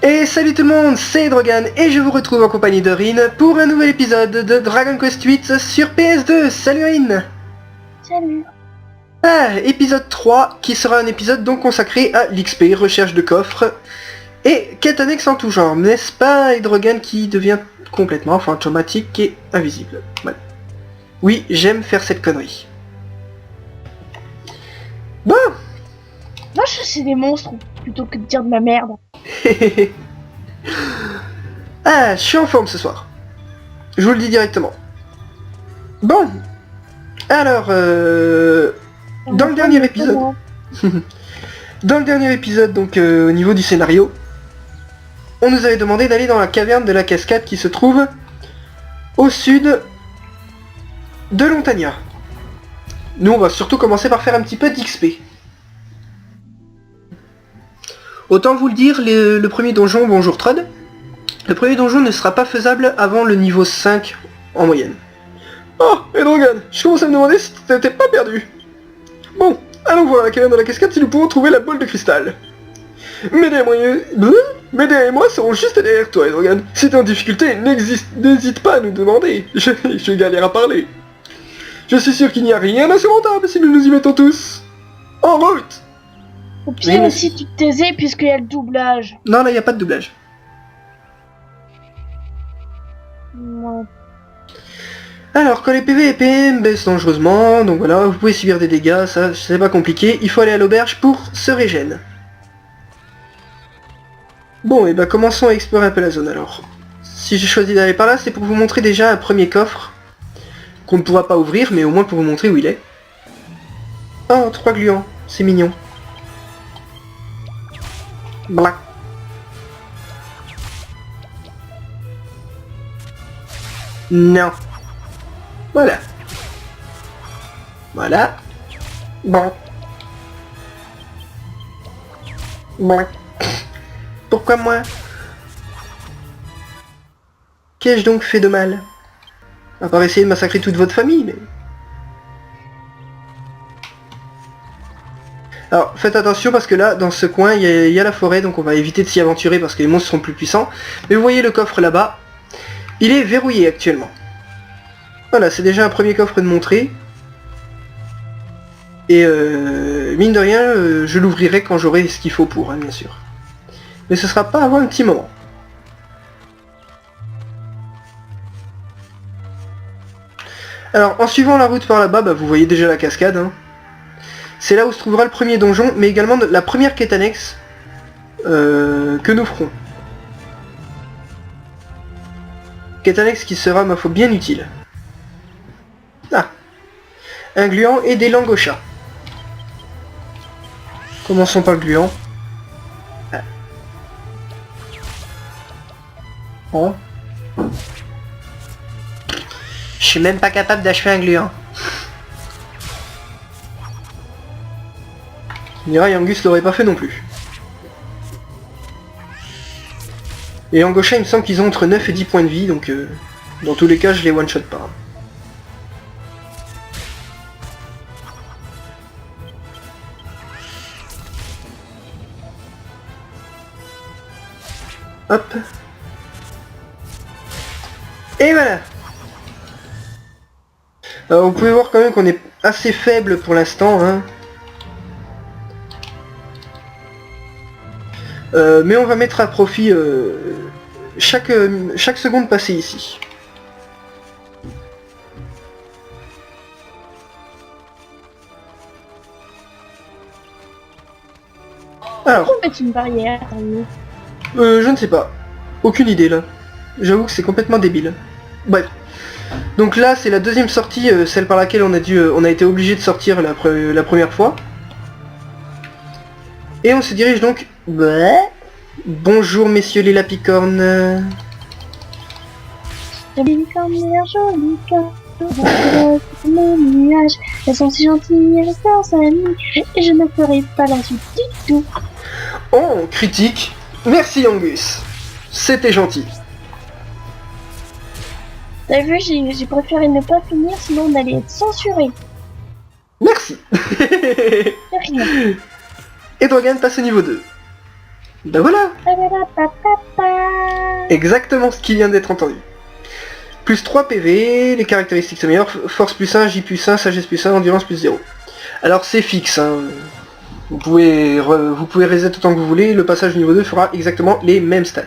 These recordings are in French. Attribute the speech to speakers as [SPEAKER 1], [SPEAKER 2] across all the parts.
[SPEAKER 1] Et salut tout le monde, c'est Drogan et je vous retrouve en compagnie de Rin pour un nouvel épisode de Dragon Quest VIII sur PS2. Salut Rin.
[SPEAKER 2] Salut.
[SPEAKER 1] Épisode 3 qui sera un épisode donc consacré à l'XP, recherche de coffres et quête annexe en tout genre, n'est-ce pas Hydrogan qui devient complètement fantomatique et invisible. Voilà. Oui, j'aime faire cette connerie. Bon.
[SPEAKER 2] Moi je c'est des monstres plutôt que de dire de la merde.
[SPEAKER 1] Je suis en forme ce soir. Je vous le dis directement. Bon. Alors, dans le dernier épisode... Dans le dernier épisode, donc au niveau du scénario, on nous avait demandé d'aller dans la caverne de la cascade qui se trouve au sud de Lontania. Nous, on va surtout commencer par faire un petit peu d'XP. Autant vous le dire, le premier donjon, bonjour Trud, le premier donjon ne sera pas faisable avant le niveau 5 en moyenne. Oh, Edrogan, je commence à me demander si t'étais pas perdu. Bon, allons voir la caverne de la cascade si nous pouvons trouver la boule de cristal. Médée et moi serons juste derrière toi, Edrogan. Si t'es en difficulté, n'hésite pas à nous demander. Je galère à parler. Je suis sûr qu'il n'y a rien d'insurmontable si nous nous y mettons tous. En route.
[SPEAKER 2] Au pire,
[SPEAKER 1] Oui,
[SPEAKER 2] si tu te taisais puisqu'il y a le doublage.
[SPEAKER 1] Non, là, il n'y a pas de doublage.
[SPEAKER 2] Ouais.
[SPEAKER 1] Alors, quand les PV et PM baissent dangereusement, donc voilà, vous pouvez subir des dégâts, ça, c'est pas compliqué. Il faut aller à l'auberge pour se régène. Bon, et bah commençons à explorer un peu la zone alors. Si j'ai choisi d'aller par là, c'est pour vous montrer déjà un premier coffre, qu'on ne pourra pas ouvrir, mais au moins pour vous montrer où il est. Oh, 3 gluants, c'est mignon. Black. Non. Voilà. Voilà. Bon. Bon. Pourquoi moi? Qu'ai-je donc fait de mal? À part essayer de massacrer toute votre famille, mais... Alors, faites attention parce que là, dans ce coin, il y a la forêt, donc on va éviter de s'y aventurer parce que les monstres sont plus puissants. Mais vous voyez le coffre là-bas, il est verrouillé actuellement. Voilà, c'est déjà un premier coffre de montrer. Et mine de rien, je l'ouvrirai quand j'aurai ce qu'il faut pour, hein, bien sûr. Mais ce sera pas avant un petit moment. Alors, en suivant la route par là-bas, bah, vous voyez déjà la cascade, hein. C'est là où se trouvera le premier donjon, mais également la première quête annexe que nous ferons. Quête annexe qui sera, ma foi, bien utile. Ah, un gluant et des langues au chat. Commençons par le gluant. Ah. Oh. Je suis même pas capable d'achever un gluant. Mira et Angus l'aurait pas fait non plus. Et en gaucha, il me semble qu'ils ont entre 9 et 10 points de vie, donc dans tous les cas, je les one-shot pas. Hop. Et voilà. Alors, vous pouvez voir quand même qu'on est assez faible pour l'instant, hein. Mais on va mettre à profit chaque seconde passée ici. Alors,
[SPEAKER 2] Pourquoi mettre une barrière?
[SPEAKER 1] je ne sais pas. Aucune idée là. J'avoue que c'est complètement débile. Bref. Donc là, c'est la deuxième sortie, celle par laquelle on a été obligé de sortir la première fois. Et on se dirige donc... Bonjour messieurs les lapicornes.
[SPEAKER 2] Joli comme l'air, joli comme les nuages. Elles sont si gentilles, elles sont sans amis. Et je ne ferai pas la suite du tout.
[SPEAKER 1] Oh, critique. Merci Angus. C'était gentil.
[SPEAKER 2] T'as vu, j'ai préféré ne pas finir, sinon on allait être censuré.
[SPEAKER 1] Merci.
[SPEAKER 2] De rien.
[SPEAKER 1] Et Drogan passe au niveau 2. Ben voilà. Exactement ce qui vient d'être entendu. Plus 3 PV, les caractéristiques sont meilleures, force plus 1, J plus 1, sagesse plus 1, endurance plus 0. Alors c'est fixe, hein. Vous pouvez reset autant que vous voulez, le passage au niveau 2 fera exactement les mêmes stats.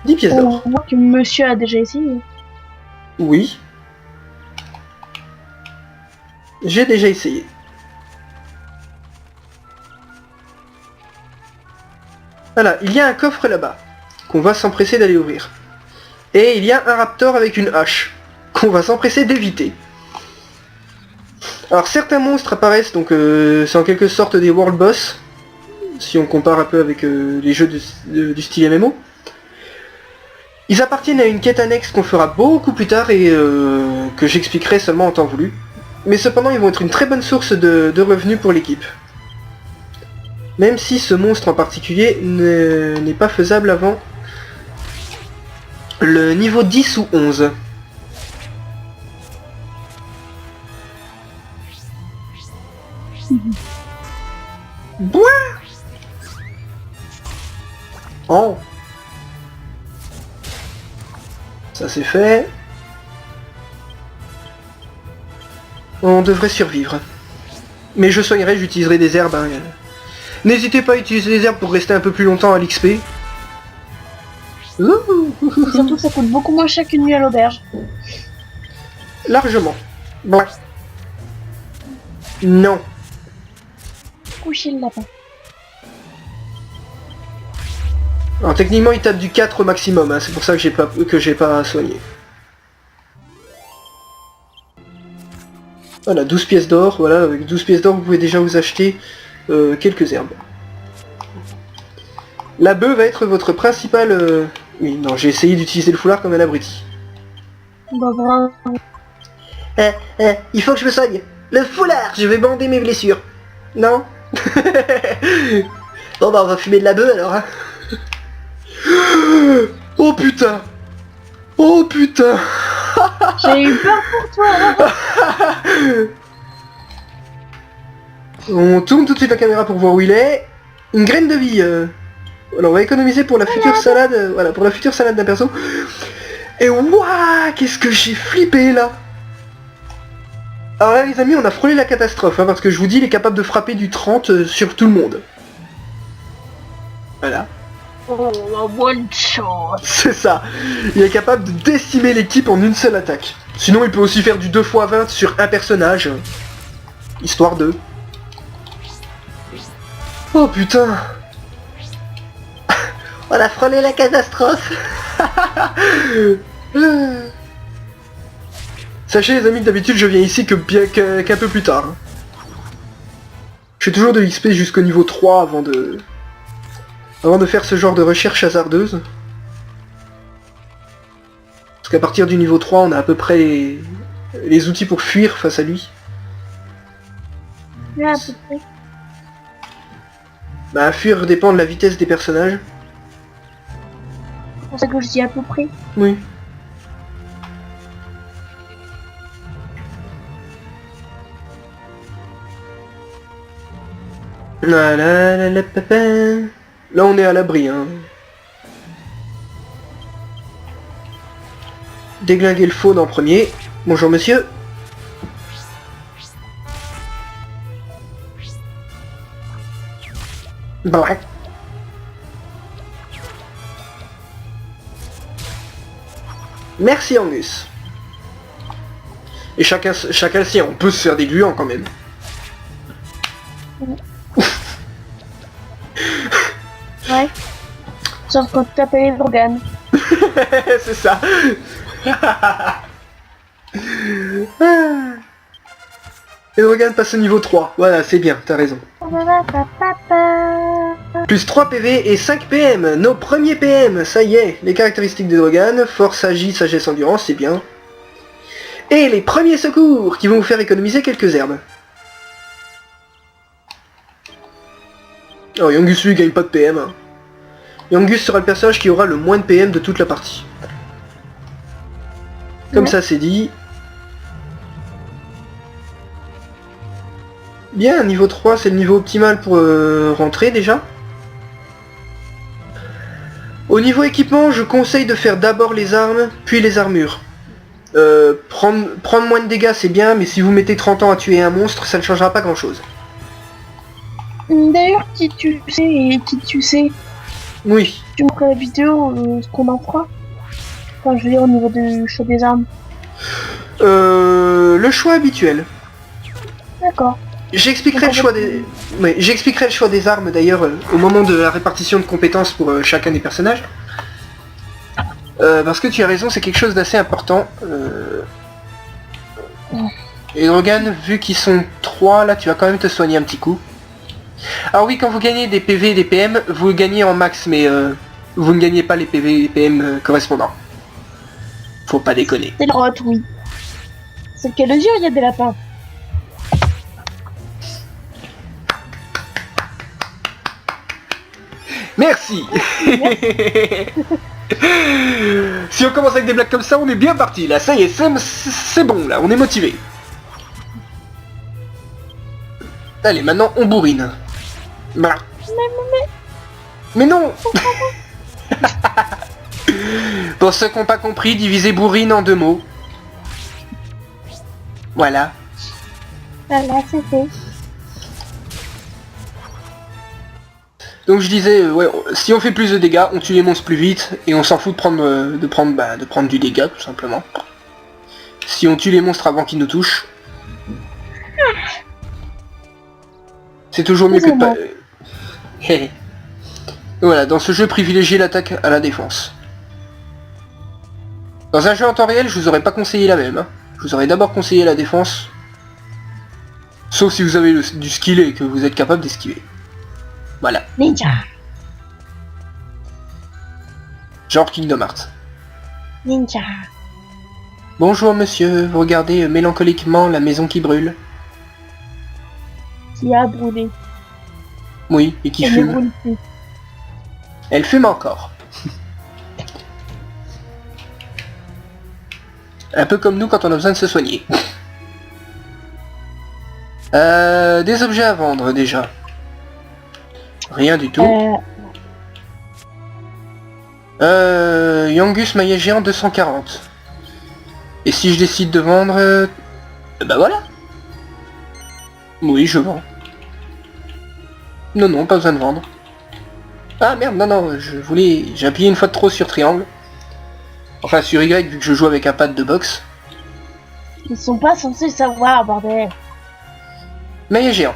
[SPEAKER 1] 10 pièces d'or.
[SPEAKER 2] On voit que monsieur a déjà essayé.
[SPEAKER 1] Oui. J'ai déjà essayé. Voilà, il y a un coffre là-bas, qu'on va s'empresser d'aller ouvrir. Et il y a un raptor avec une hache, qu'on va s'empresser d'éviter. Alors certains monstres apparaissent, donc c'est en quelque sorte des world boss, si on compare un peu avec les jeux du style MMO. Ils appartiennent à une quête annexe qu'on fera beaucoup plus tard et que j'expliquerai seulement en temps voulu. Mais cependant ils vont être une très bonne source de revenus pour l'équipe. Même si ce monstre en particulier n'est pas faisable avant le niveau 10 ou 11. Bois. Oh. Ça c'est fait. On devrait survivre. Mais je soignerai, j'utiliserai des herbes. Hein. N'hésitez pas à utiliser des herbes pour rester un peu plus longtemps à l'XP.
[SPEAKER 2] Surtout que ça coûte beaucoup moins cher qu'une nuit à l'auberge.
[SPEAKER 1] Largement. Blanc. Non.
[SPEAKER 2] Coucher le lapin.
[SPEAKER 1] Alors techniquement il tape du 4 au maximum, hein. C'est pour ça que j'ai pas soigné. Voilà, 12 pièces d'or, voilà, avec 12 pièces d'or vous pouvez déjà vous acheter quelques herbes. La bœuf va être votre principal... Oui, non, j'ai essayé d'utiliser le foulard comme un abruti.
[SPEAKER 2] Bah vraiment.
[SPEAKER 1] Il faut que je me soigne. Le foulard, je vais bander mes blessures. Non. Bon bah on va fumer de la bœuf alors, hein. Oh putain. Oh putain.
[SPEAKER 2] J'ai eu peur pour toi.
[SPEAKER 1] On tourne tout de suite la caméra pour voir où il est. Une graine de vie. Alors on va économiser pour la future salade. Voilà, pour la future salade d'un perso. Et waouh, qu'est-ce que j'ai flippé là. Alors là les amis, on a frôlé la catastrophe, hein, parce que je vous dis, il est capable de frapper du 30 sur tout le monde. Voilà.
[SPEAKER 2] Oh, one shot.
[SPEAKER 1] C'est ça. Il est capable de décimer l'équipe en une seule attaque. Sinon il peut aussi faire du 2x20 sur un personnage. Histoire de... Oh putain. On a frôlé la catastrophe. Sachez les amis que d'habitude je viens ici qu'un peu plus tard. Je fais toujours de l'XP jusqu'au niveau 3 avant de faire ce genre de recherche hasardeuse. Parce qu'à partir du niveau 3 on a à peu près les outils pour fuir face à lui.
[SPEAKER 2] Ouais, à peu près.
[SPEAKER 1] Bah fuir dépend de la vitesse des personnages.
[SPEAKER 2] C'est pour ça que je dis à peu près.
[SPEAKER 1] Oui. Là on est à l'abri, hein. Déglinguer le faune en premier. Bonjour monsieur. Bah. Merci Angus. Et chacun le sien, on peut se faire des gluants quand même.
[SPEAKER 2] Ouais. Sauf quand tu t'appelles les organes.
[SPEAKER 1] C'est ça. Et Logan passe au niveau 3. Voilà, c'est bien, t'as raison. Plus 3 PV et 5 PM, nos premiers PM, ça y est. Les caractéristiques de Drogan, force, agi, sagesse, endurance, c'est bien. Et les premiers secours, qui vont vous faire économiser quelques herbes. Oh, Yangus lui gagne pas de PM. Hein. Yangus sera le personnage qui aura le moins de PM de toute la partie. Comme
[SPEAKER 2] Ouais.
[SPEAKER 1] ça c'est dit. Bien, niveau 3 c'est le niveau optimal pour rentrer déjà. Au niveau équipement, je conseille de faire d'abord les armes, puis les armures. Prendre moins de dégâts c'est bien, mais si vous mettez 30 ans à tuer un monstre, ça ne changera pas grand chose.
[SPEAKER 2] D'ailleurs, qui tu sais et qui tu sais,
[SPEAKER 1] Oui.
[SPEAKER 2] tu me feras la vidéo, ce qu'on en fera. Enfin, je veux dire au niveau du choix des armes.
[SPEAKER 1] Le choix habituel.
[SPEAKER 2] D'accord.
[SPEAKER 1] J'expliquerai le choix des... Oui, j'expliquerai le choix des armes d'ailleurs au moment de la répartition de compétences pour chacun des personnages. Parce que tu as raison, c'est quelque chose d'assez important. Et Drogan, vu qu'ils sont 3, là tu vas quand même te soigner un petit coup. Alors oui, quand vous gagnez des PV et des PM, vous gagnez en max, mais vous ne gagnez pas les PV et les PM correspondants. Faut pas déconner.
[SPEAKER 2] C'est le rot, oui. C'est le cas de dire, il y a des lapins.
[SPEAKER 1] Merci. Si on commence avec des blagues comme ça, on est bien parti. Là, ça y est, c'est bon, là, on est motivé. Allez, maintenant, on bourrine. Voilà. Mais non. Pour ceux qui n'ont pas compris, divisez bourrine en 2 mots. Voilà.
[SPEAKER 2] Voilà, c'est fait.
[SPEAKER 1] Donc je disais, ouais, si on fait plus de dégâts, on tue les monstres plus vite, et on s'en fout de prendre du dégât, tout simplement. Si on tue les monstres avant qu'ils nous touchent, c'est toujours mieux que de pas... Voilà, dans ce jeu, privilégiez l'attaque à la défense. Dans un jeu en temps réel, je vous aurais pas conseillé la même. Hein. Je vous aurais d'abord conseillé la défense. Sauf si vous avez du skill et que vous êtes capable d'esquiver. Voilà.
[SPEAKER 2] Ninja.
[SPEAKER 1] Genre Kingdom Hearts.
[SPEAKER 2] Ninja.
[SPEAKER 1] Bonjour monsieur, vous regardez mélancoliquement la maison qui brûle.
[SPEAKER 2] Qui a brûlé.
[SPEAKER 1] Oui, et qui
[SPEAKER 2] Elle ne
[SPEAKER 1] fume.
[SPEAKER 2] brûle plus.
[SPEAKER 1] Elle fume encore. Un peu comme nous quand on a besoin de se soigner. Des objets à vendre déjà. Rien du tout. Yangus maillet géant 240. Et si je décide de vendre... bah voilà. Oui, je vends. Non, pas besoin de vendre. Ah merde, non, j'ai appuyé une fois de trop sur triangle. Enfin sur Y vu que je joue avec un pad de boxe.
[SPEAKER 2] Ils sont pas censés savoir, bordel.
[SPEAKER 1] Maillet géant.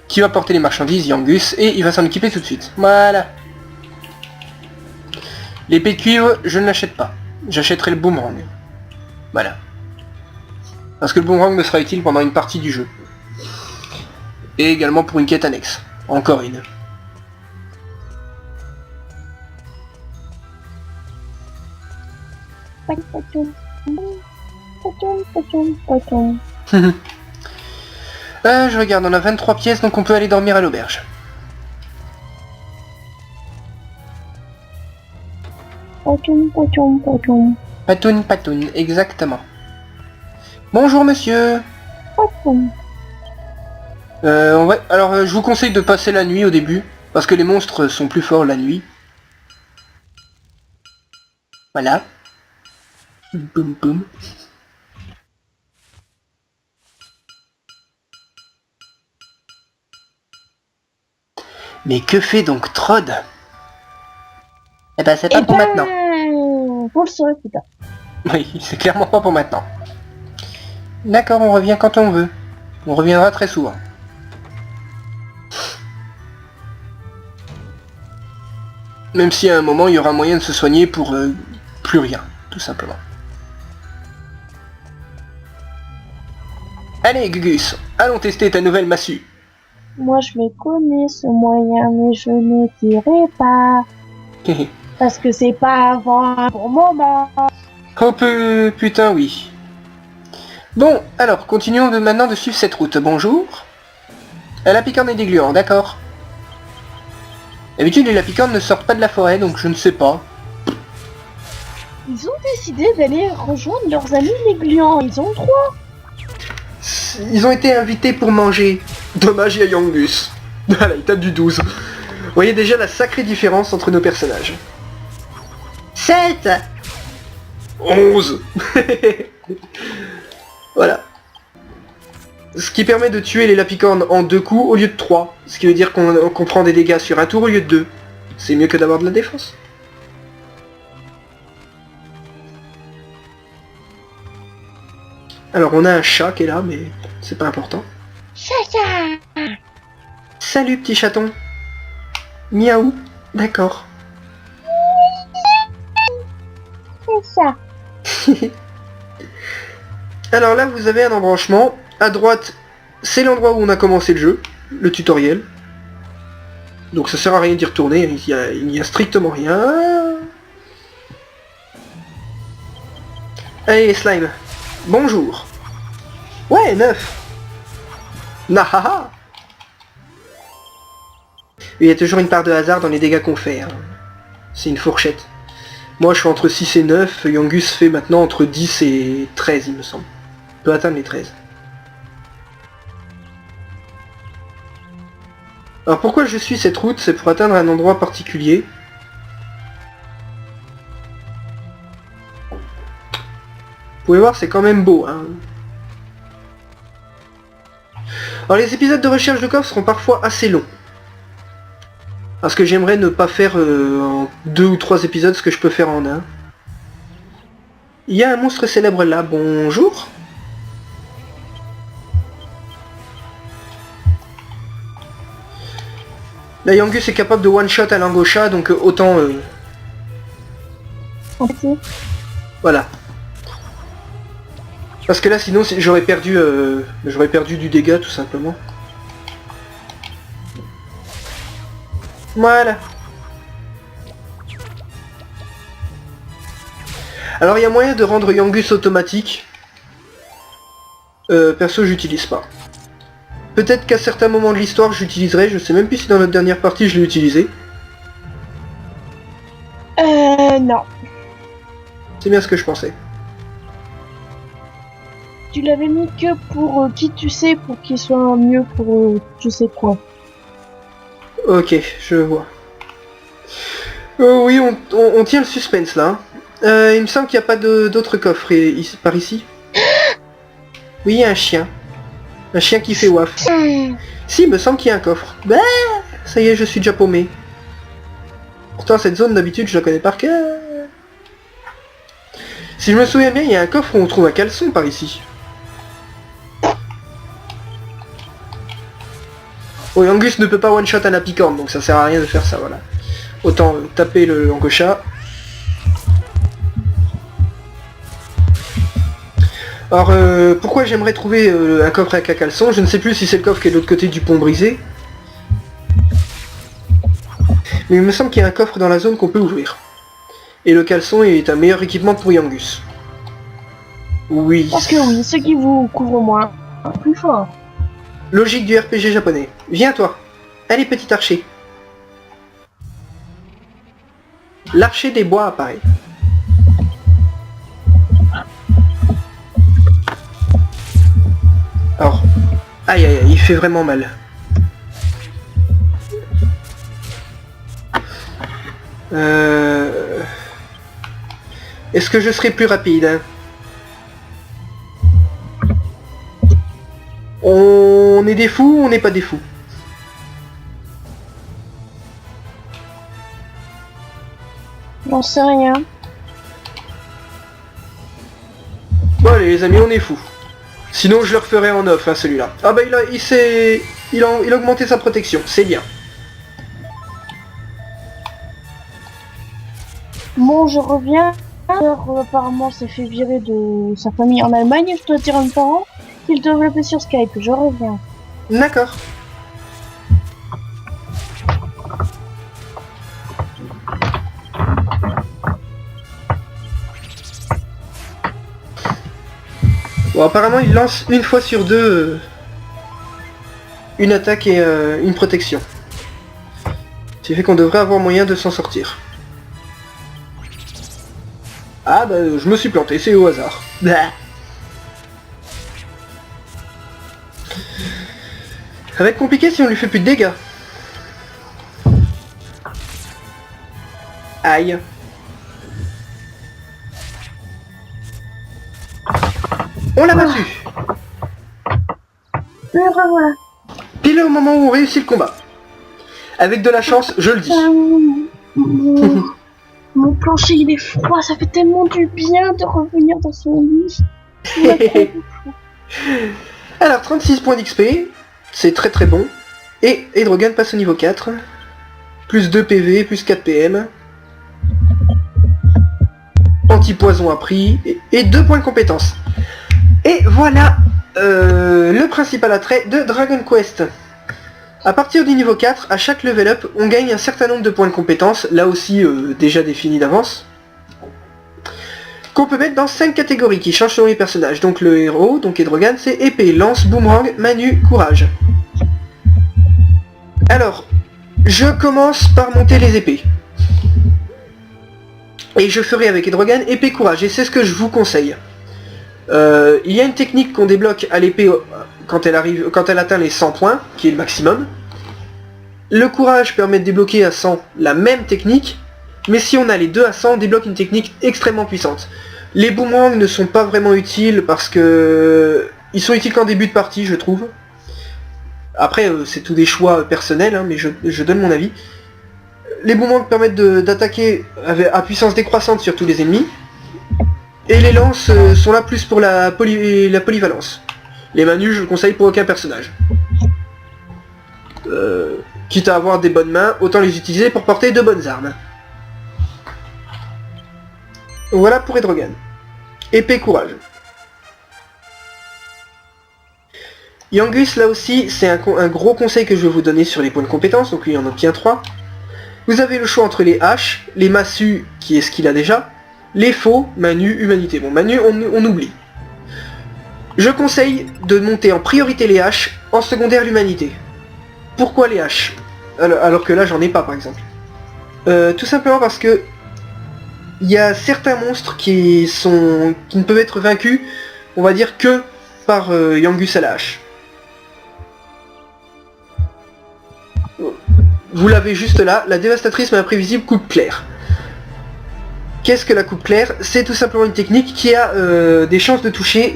[SPEAKER 1] Qui va porter les marchandises, Yangus, et il va s'en occuper tout de suite. Voilà. L'épée de cuivre, je ne l'achète pas. J'achèterai le boomerang. Voilà. Parce que le boomerang me sera utile pendant une partie du jeu. Et également pour une quête annexe. Encore une. Je regarde, on a 23 pièces, donc on peut aller dormir à l'auberge. Patoun, exactement. Bonjour monsieur. Alors je vous conseille de passer la nuit au début, parce que les monstres sont plus forts la nuit. Voilà. Boum boum. Mais que fait donc Trod? Eh ben c'est pas pour maintenant.
[SPEAKER 2] Vous le saurez plus tard.
[SPEAKER 1] Oui, c'est clairement pas pour maintenant. D'accord, on revient quand on veut. On reviendra très souvent. Même si à un moment il y aura moyen de se soigner pour plus rien, tout simplement. Allez Gugus, allons tester ta nouvelle massue.
[SPEAKER 2] Moi je me connais ce moyen, mais je ne dirai pas. Parce que c'est pas avant un bon moment.
[SPEAKER 1] Oh putain oui. Bon, alors, continuons maintenant de suivre cette route. Bonjour. La Lapicorne et des gluants, d'accord. D'habitude, les Lapicornes ne sortent pas de la forêt, donc je ne sais pas.
[SPEAKER 2] Ils ont décidé d'aller rejoindre leurs amis les gluants. Ils ont 3.
[SPEAKER 1] Ils ont été invités pour manger. Dommage, il y a Yangus. Voilà, il tape du 12. voyez déjà la sacrée différence entre nos personnages.
[SPEAKER 2] 7.
[SPEAKER 1] 11. Voilà. Ce qui permet de tuer les lapicornes en 2 coups au lieu de 3. Ce qui veut dire qu'on prend des dégâts sur un tour au lieu de 2. C'est mieux que d'avoir de la défense. Alors on a un chat qui est là, mais c'est pas important.
[SPEAKER 2] Chacha.
[SPEAKER 1] Salut petit chaton. Miaou. D'accord.
[SPEAKER 2] C'est ça.
[SPEAKER 1] Alors là vous avez un embranchement. À droite, c'est l'endroit où on a commencé le jeu, le tutoriel. Donc ça sert à rien d'y retourner, il n'y a strictement rien. Allez slime. Bonjour. Ouais, 9. Nahaha. Il y a toujours une part de hasard dans les dégâts qu'on fait. Hein. C'est une fourchette. Moi je suis entre 6 et 9, Yangus fait maintenant entre 10 et 13 il me semble. Il peut atteindre les 13. Alors pourquoi je suis cette route? C'est pour atteindre un endroit particulier. Vous pouvez voir, c'est quand même beau. Hein. Alors les épisodes de recherche de coffre seront parfois assez longs. Parce que j'aimerais ne pas faire en 2 ou 3 épisodes ce que je peux faire en un. Il y a un monstre célèbre là, bonjour. Là Yangus est capable de one shot à l'angosha, donc autant... Voilà. Parce que là sinon j'aurais perdu du dégât tout simplement. Voilà. Alors il y a moyen de rendre Yangus automatique. Perso j'utilise pas. Peut-être qu'à certains moments de l'histoire j'utiliserai, je sais même plus si dans notre dernière partie je l'ai utilisé.
[SPEAKER 2] Non.
[SPEAKER 1] C'est bien ce que je pensais.
[SPEAKER 2] Tu l'avais mis que pour qui tu sais, pour qu'il soit mieux pour tu sais quoi.
[SPEAKER 1] Ok, je vois. Oui, on tient le suspense là. Il me semble qu'il n'y a pas d'autres coffres par ici. Oui, il y a un chien. Un chien qui fait waf. Si, il me semble qu'il y a un coffre. Bah, ça y est, je suis déjà paumé. Pourtant, cette zone, d'habitude, je la connais par cœur. Si je me souviens bien, il y a un coffre où on trouve un caleçon par ici. Oh, Yangus ne peut pas one-shot un apicorne, donc ça sert à rien de faire ça, voilà. Autant taper le angosha. Alors, pourquoi j'aimerais trouver un coffre avec un caleçon? Je ne sais plus si c'est le coffre qui est de l'autre côté du pont brisé. Mais il me semble qu'il y a un coffre dans la zone qu'on peut ouvrir. Et le caleçon est un meilleur équipement pour Yangus. Oui.
[SPEAKER 2] Parce que oui, ce qui vous couvre moins, plus fort.
[SPEAKER 1] Logique du RPG japonais. Viens toi. Allez petit archer. L'archer des bois apparaît. Alors, aïe aïe aïe, il fait vraiment mal. Est-ce que je serai plus rapide hein? On est des fous ou on n'est pas des fous?
[SPEAKER 2] J'en sais rien.
[SPEAKER 1] Bon allez les amis, on est fous. Sinon je le referai en off, hein, celui-là. Ah bah il a augmenté sa protection, c'est bien.
[SPEAKER 2] Bon, je reviens. Apparemment, s'est fait virer de sa famille en Allemagne. Je dois dire à mes parents qu'ils doivent l'appeler sur Skype. Je reviens.
[SPEAKER 1] D'accord. Bon, apparemment, il lance une fois sur deux une attaque et une protection. Ce qui fait qu'on devrait avoir moyen de s'en sortir. Ah bah je me suis planté, c'est au hasard. Bah. Ça va être compliqué si on lui fait plus de dégâts. Aïe. On l'a battu.
[SPEAKER 2] Me revoilà.
[SPEAKER 1] Pile au moment où on réussit le combat. Avec de la chance, je le dis.
[SPEAKER 2] Mon plancher il est froid, ça fait tellement du bien de revenir dans son lit.
[SPEAKER 1] Alors 36 points d'XP, c'est très très bon. Et Hydrogun passe au niveau 4. Plus 2 PV, plus 4 PM. Anti-poison appris. Et 2 points de compétence. Et voilà le principal attrait de Dragon Quest. A partir du niveau 4, à chaque level up, on gagne un certain nombre de points de compétence, là aussi déjà définis d'avance, qu'on peut mettre dans 5 catégories qui changent selon les personnages. Donc le héros, donc Hydrogun, c'est épée, lance, boomerang, manu, courage. Alors, je commence par monter les épées. Et je ferai avec Hydrogun épée, courage, et c'est ce que je vous conseille. Il y a une technique qu'on débloque à l'épée quand elle atteint les 100 points, qui est le maximum. Le courage permet de débloquer à 100 la même technique, mais si on a les deux à 100, on débloque une technique extrêmement puissante. Les boomerangs ne sont pas vraiment utiles parce que ils sont utiles qu'en début de partie, je trouve. Après, c'est tout des choix personnels, hein, mais je donne mon avis. Les boomerangs permettent d'attaquer à puissance décroissante sur tous les ennemis. Et les lances sont là plus pour la polyvalence. Les manus, je le conseille pour aucun personnage. Quitte à avoir des bonnes mains, autant les utiliser pour porter de bonnes armes. Voilà pour Hydrogun. Épée, courage. Yangus, là aussi, c'est un gros conseil que je vais vous donner sur les points de compétence, donc lui il en obtient 3. Vous avez le choix entre les haches, les massues, qui est ce qu'il a déjà, les faux, manu, humanité. Bon, manu, on oublie. Je conseille de monter en priorité les haches, en secondaire l'humanité. Pourquoi les haches? Alors que là, j'en ai pas, par exemple. Tout simplement parce que il y a certains monstres qui ne peuvent être vaincus, on va dire, que par Yangus à la hache. Vous l'avez juste là, la dévastatrice mais imprévisible coupe claire. Qu'est-ce que la coupe claire? C'est tout simplement une technique qui a des chances de toucher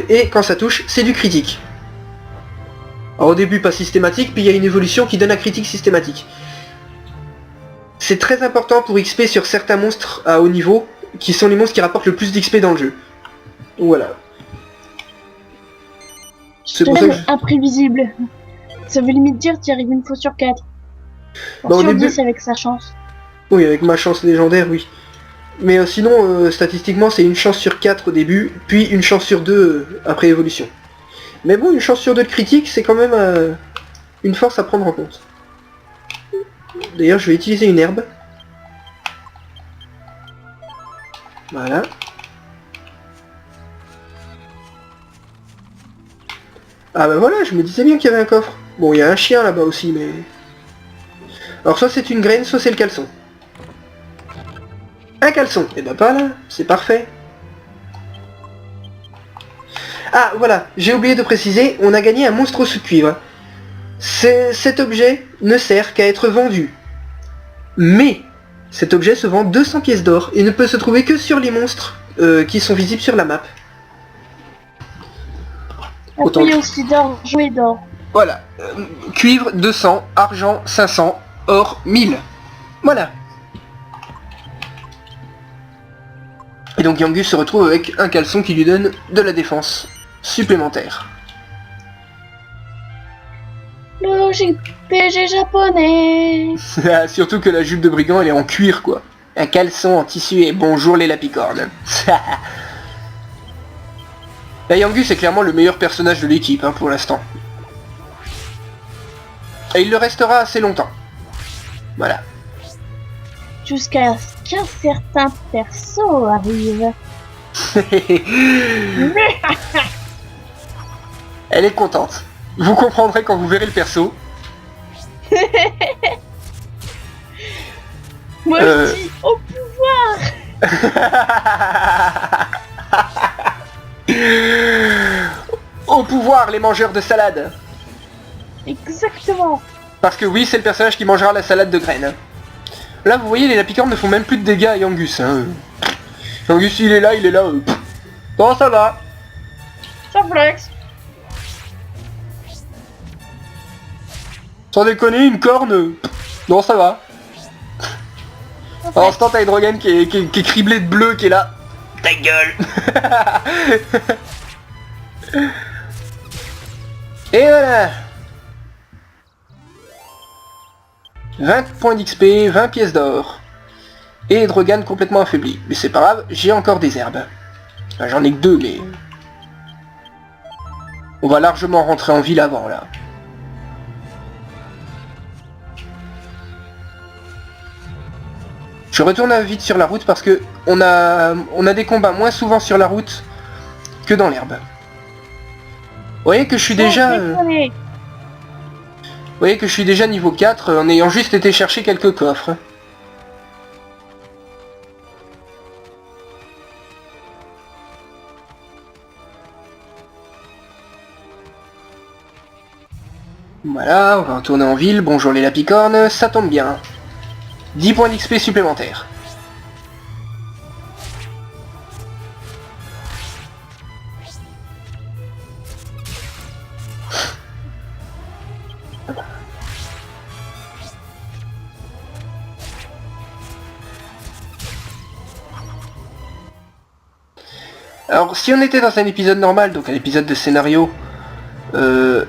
[SPEAKER 1] et quand ça touche, c'est du critique. Alors au début pas systématique, puis il y a une évolution qui donne un critique systématique. C'est très important pour XP sur certains monstres à haut niveau, qui sont les monstres qui rapportent le plus d'XP dans le jeu. Voilà. C'est pour ça que
[SPEAKER 2] imprévisible. Ça veut limite dire t'y arrives une fois sur 4.
[SPEAKER 1] Bah, au
[SPEAKER 2] sur
[SPEAKER 1] début...
[SPEAKER 2] 10 avec sa chance.
[SPEAKER 1] Oui, avec ma chance légendaire, oui. Mais sinon, statistiquement, c'est une chance sur 4 au début, puis une chance sur 2 après évolution. Mais bon, une chance sur 2 de critique, c'est quand même une force à prendre en compte. D'ailleurs, je vais utiliser une herbe. Voilà. Ah bah voilà, je me disais bien qu'il y avait un coffre. Bon, il y a un chien là-bas aussi, mais... Alors soit c'est une graine, soit c'est le caleçon. Un caleçon, et bah pas là, c'est parfait. Ah voilà, j'ai oublié de préciser, on a gagné un monstre sous cuivre. Cet objet ne sert qu'à être vendu. Mais cet objet se vend 200 pièces d'or et ne peut se trouver que sur les monstres qui sont visibles sur la map.
[SPEAKER 2] Après il y a aussi d'or, jouer d'or.
[SPEAKER 1] Voilà, cuivre 200, argent 500, or 1000. Voilà. Et donc Yangus se retrouve avec un caleçon qui lui donne de la défense supplémentaire.
[SPEAKER 2] Logique PG japonais.
[SPEAKER 1] Surtout que la jupe de brigand elle est en cuir quoi. Un caleçon en tissu et bonjour les lapicornes. La Yangus est clairement le meilleur personnage de l'équipe hein, pour l'instant. Et il le restera assez longtemps. Voilà.
[SPEAKER 2] Jusqu'à ce qu'un certain perso arrive.
[SPEAKER 1] Elle est contente. Vous comprendrez quand vous verrez le perso.
[SPEAKER 2] Moi je dis au pouvoir.
[SPEAKER 1] Au pouvoir les mangeurs de salade.
[SPEAKER 2] Exactement.
[SPEAKER 1] Parce que oui, c'est le personnage qui mangera la salade de graines. Là, vous voyez, les lapicornes ne font même plus de dégâts à Yangus. Hein. Yangus, il est là. Bon, ça va.
[SPEAKER 2] Ça flex.
[SPEAKER 1] Sans déconner, une corne. Non, ça va. Alors, instant, t'as Hydrogan qui est criblé de bleu, qui est là. Ta gueule. Et voilà. 20 points d'XP, 20 pièces d'or. Et Hydrogan complètement affaibli. Mais c'est pas grave, j'ai encore des herbes. Enfin, j'en ai que 2, mais... On va largement rentrer en ville avant, là. Je retourne vite sur la route parce que on a des combats moins souvent sur la route que dans l'herbe. Vous voyez que je suis déjà... Vous voyez que je suis déjà niveau 4 en ayant juste été chercher quelques coffres. Voilà, on va retourner en ville. Bonjour les lapicornes, ça tombe bien. 10 points d'XP supplémentaires. Alors, si on était dans un épisode normal, donc un épisode de scénario, ben,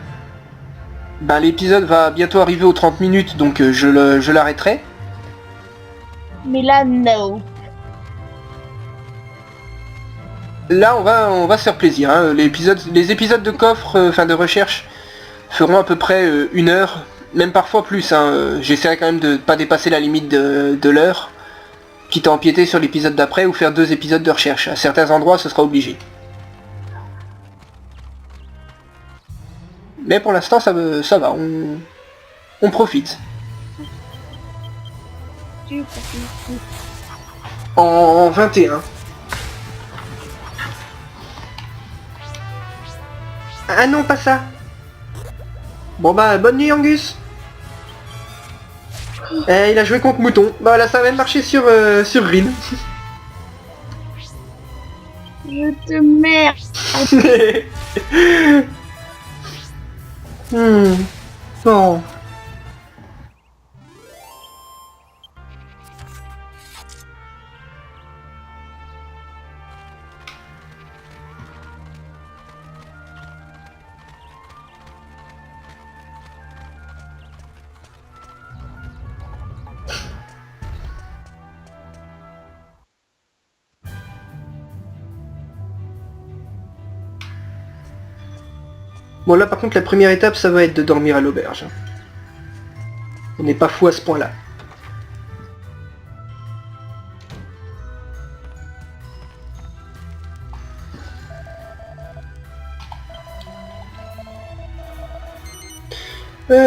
[SPEAKER 1] l'épisode va bientôt arriver aux 30 minutes, donc je l'arrêterai.
[SPEAKER 2] Mais là, no.
[SPEAKER 1] Là, on va se faire plaisir. Hein. Les épisodes de coffre, enfin de recherche, feront à peu près 1 heure, même parfois plus. Hein. J'essaierai quand même de pas dépasser la limite de l'heure, quitte à empiéter sur l'épisode d'après ou faire 2 épisodes de recherche. À certains endroits, ce sera obligé. Mais pour l'instant, ça va, on profite. En 21. Ah non, pas ça. Bon bah, bonne nuit Angus. Il a joué contre Mouton. Bah là, ça va même marcher sur Rin.
[SPEAKER 2] Je te merde.
[SPEAKER 1] Bon. Bon là par contre la première étape ça va être de dormir à l'auberge. On n'est pas fou à ce point là.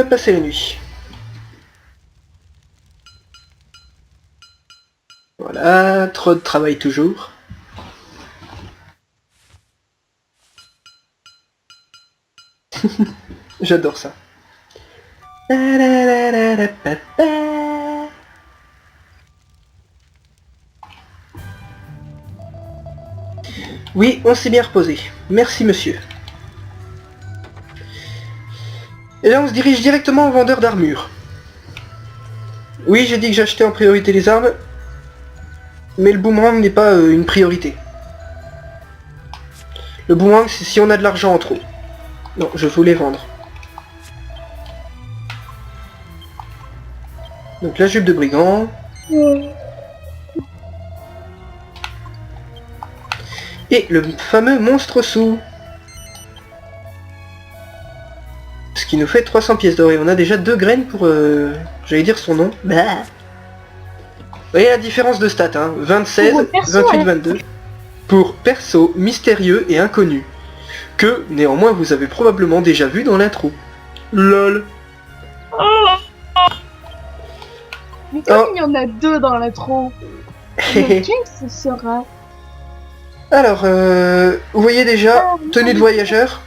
[SPEAKER 1] Passer la nuit. Voilà, trop de travail toujours. J'adore ça. Oui, on s'est bien reposé. Merci monsieur. Et là on se dirige directement au vendeur d'armure. Oui, j'ai dit que j'achetais en priorité les armes, mais le boomerang n'est pas une priorité. Le boomerang c'est si on a de l'argent en trop. Non, je voulais vendre. Donc la jupe de brigand. Et le fameux monstre sous. Ce qui nous fait 300 pièces d'or. Et on a déjà 2 graines pour... j'allais dire son nom. Bah. Vous voyez la différence de stats, hein. 26, 28, 22. Pour perso mystérieux et inconnu. Que, néanmoins, vous avez probablement déjà vu dans l'intro. LOL.
[SPEAKER 2] Mais comme il y en a 2 dans l'intro, lequel ce sera?
[SPEAKER 1] Alors, vous voyez déjà, tenue de voyageur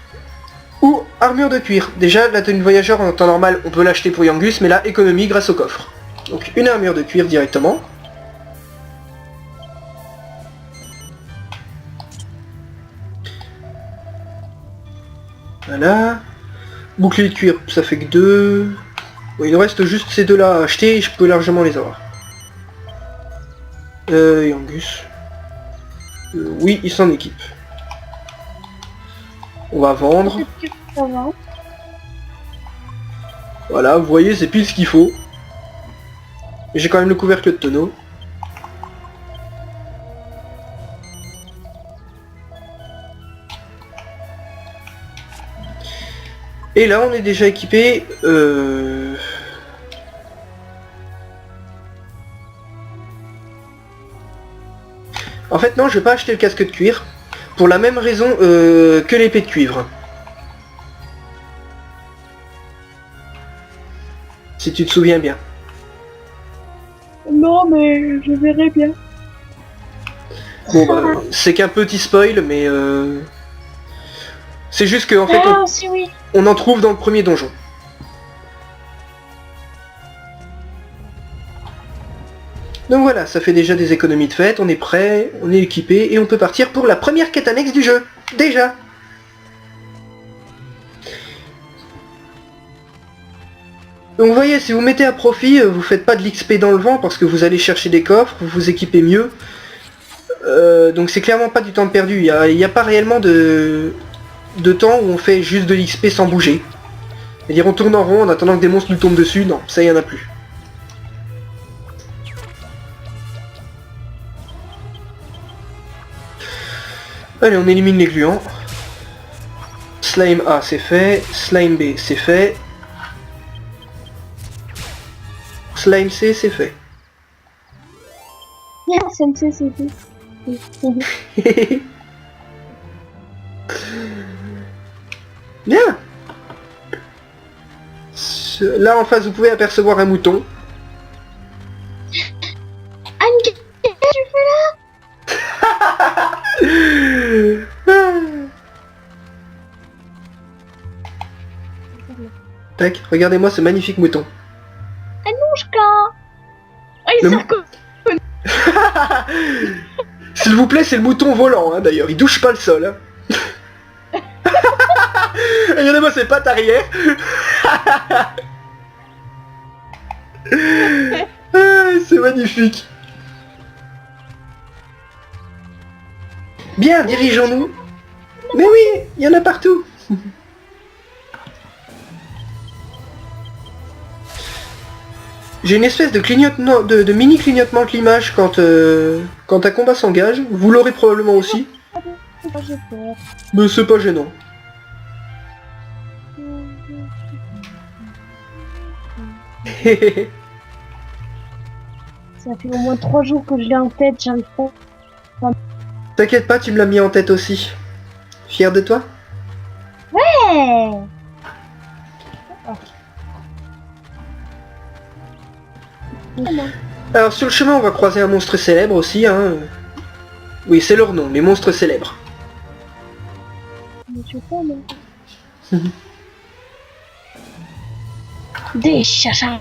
[SPEAKER 1] ou armure de cuir. Déjà, la tenue de voyageur en temps normal, on peut l'acheter pour Yangus, mais là, économie grâce au coffre. Donc une armure de cuir directement. Voilà. Bouclier de cuir, ça fait que 2. Bon, il nous reste juste ces deux-là à acheter et je peux largement les avoir. Yangus. Oui, il s'en équipe. On va vendre. Voilà, vous voyez, c'est pile ce qu'il faut. J'ai quand même le couvercle de tonneau. Et là, on est déjà équipé. En fait, non, je vais pas acheter le casque de cuir. Pour la même raison que l'épée de cuivre. Si tu te souviens bien.
[SPEAKER 2] Non, mais je verrai bien.
[SPEAKER 1] Bon, bah, c'est qu'un petit spoil, mais... C'est juste qu'en fait,
[SPEAKER 2] Ah, si oui.
[SPEAKER 1] on en trouve dans le premier donjon. Donc voilà, ça fait déjà des économies de fait, on est prêt, on est équipé, et on peut partir pour la première quête annexe du jeu. Déjà. Donc vous voyez, si vous mettez à profit, vous faites pas de l'XP dans le vent parce que vous allez chercher des coffres, vous vous équipez mieux. Donc c'est clairement pas du temps de perdu, il n'y a pas réellement de temps où on fait juste de l'XP sans bouger. C'est-à-dire on tourne en rond en attendant que des monstres nous tombent dessus, non, ça y en a plus. Allez, on élimine les gluants. Slime A c'est fait, Slime B c'est fait. Slime C c'est fait.
[SPEAKER 2] SMC, c'est tout.
[SPEAKER 1] Bien. Là en face vous pouvez apercevoir un mouton.
[SPEAKER 2] Anne, qu'est-ce que tu fais
[SPEAKER 1] Tac, regardez-moi ce magnifique mouton.
[SPEAKER 2] Anouchka. Oh, il
[SPEAKER 1] Le
[SPEAKER 2] s'est
[SPEAKER 1] mou-
[SPEAKER 2] reconnu.
[SPEAKER 1] S'il vous plaît, c'est le mouton volant, hein, d'ailleurs, il touche pas le sol. Hein. Regardez-moi ses pattes arrière. Ah, c'est magnifique. Bien, dirigeons-nous. Mais oui, il y en a partout. J'ai une espèce de clignotement, de mini clignotement de l'image quand un combat s'engage. Vous l'aurez probablement aussi.
[SPEAKER 2] Oh, j'ai peur.
[SPEAKER 1] Mais c'est pas gênant.
[SPEAKER 2] Ça fait au moins 3 jours que je l'ai en tête, j'arrive pas.
[SPEAKER 1] T'inquiète pas, tu me l'as mis en tête aussi. Fier de toi?
[SPEAKER 2] Hey.
[SPEAKER 1] Alors sur le chemin on va croiser un monstre célèbre aussi, hein. Oui, c'est leur nom, les monstres célèbres.
[SPEAKER 2] Mais je sais pas, non. Des chachas.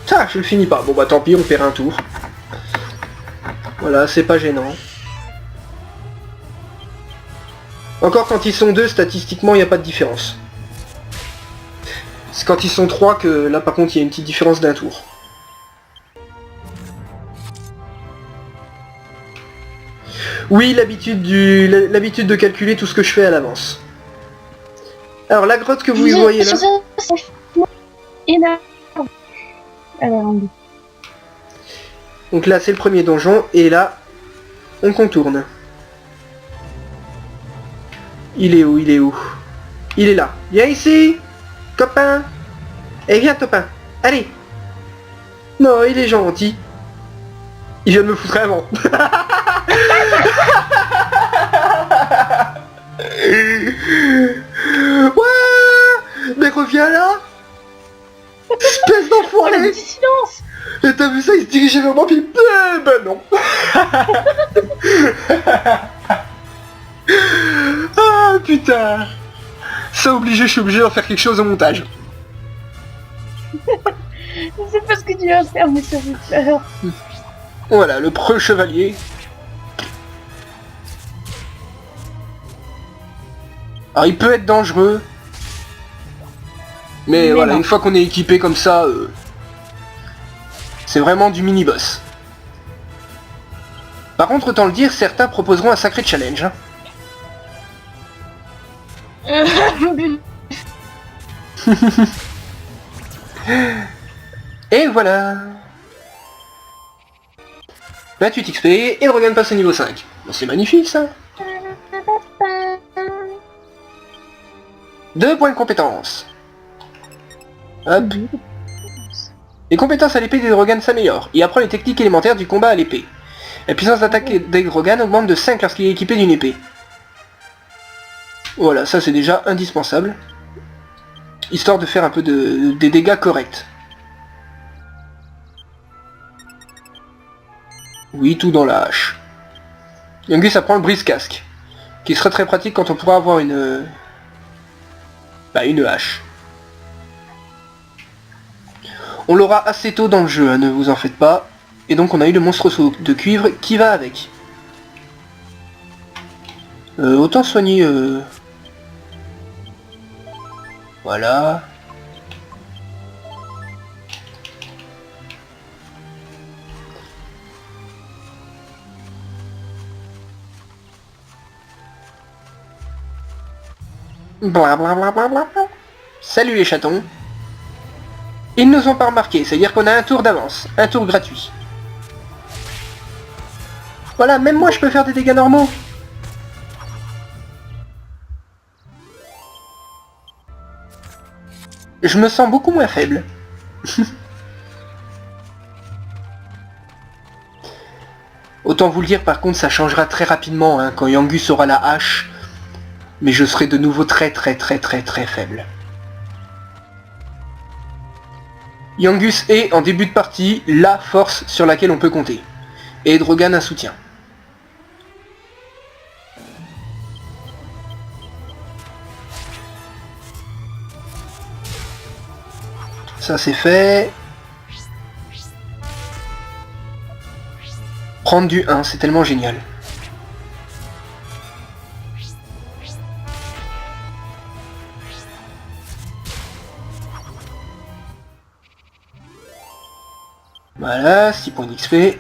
[SPEAKER 1] Ça, je le finis pas. Bon bah tant pis, on perd un tour. Voilà, c'est pas gênant. Encore quand ils sont deux, statistiquement, il n'y a pas de différence. C'est quand ils sont trois que là par contre il y a une petite différence d'un tour. Oui, l'habitude de calculer tout ce que je fais à l'avance. Alors la grotte que vous y voyez là...
[SPEAKER 2] Énorme. Allez, rendu.
[SPEAKER 1] Donc là c'est le premier donjon et là on contourne. Il est où? Il est où? Il est là. Viens ici, copain. Eh viens copain. Allez. Non, il est gentil. Il vient de me foutre avant. Ouais. Mais reviens là. Espèce
[SPEAKER 2] Oh,
[SPEAKER 1] d'enfoiré.
[SPEAKER 2] le petit silence.
[SPEAKER 1] Et t'as vu ça, il se dirigeait vers moi, puis... Eh ben non. Ah putain. Ça obligé, je suis obligé d'en faire quelque chose au montage.
[SPEAKER 2] Je sais pas ce que tu vas faire, mais ça fait peur.
[SPEAKER 1] Voilà, le preux chevalier. Alors il peut être dangereux. Mais voilà,
[SPEAKER 2] non.
[SPEAKER 1] une fois qu'on est équipé comme ça, c'est vraiment du mini-boss. Par contre, autant le dire, certains proposeront un sacré challenge. Hein. Et voilà. 28 XP et Drogan passe au niveau 5. Bon, c'est magnifique ça. 2 points de compétence. Hop. Les compétences à l'épée des Drogan s'améliorent. Il apprend les techniques élémentaires du combat à l'épée. La puissance d'attaque des Drogan augmente de 5 lorsqu'il est équipé d'une épée. Voilà, ça c'est déjà indispensable. Histoire de faire un peu des dégâts corrects. Oui, tout dans la hache. Yangus apprend le brise-casque, qui serait très pratique quand on pourra avoir une hache. On l'aura assez tôt dans le jeu, hein, ne vous en faites pas. Et donc on a eu le monstre de cuivre qui va avec. Autant soigner... Voilà. Blablabla. Salut les chatons. Ils ne nous ont pas remarqué, c'est-à-dire qu'on a un tour d'avance, un tour gratuit. Voilà, même moi je peux faire des dégâts normaux. Je me sens beaucoup moins faible. Autant vous le dire, par contre, ça changera très rapidement hein, quand Yangus aura la hache. Mais je serai de nouveau très faible. Yangus est, en début de partie, la force sur laquelle on peut compter. Et Drogan un soutien. Ça c'est fait. Prendre du 1, c'est tellement génial. Voilà, 6 points d'XP.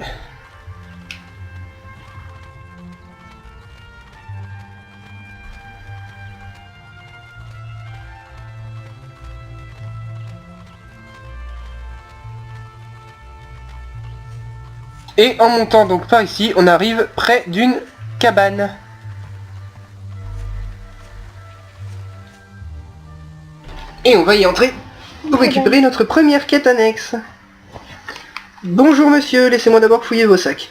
[SPEAKER 1] Et en montant donc par ici, on arrive près d'une cabane. Et on va y entrer pour récupérer notre première quête annexe. Bonjour monsieur, laissez-moi d'abord fouiller vos sacs.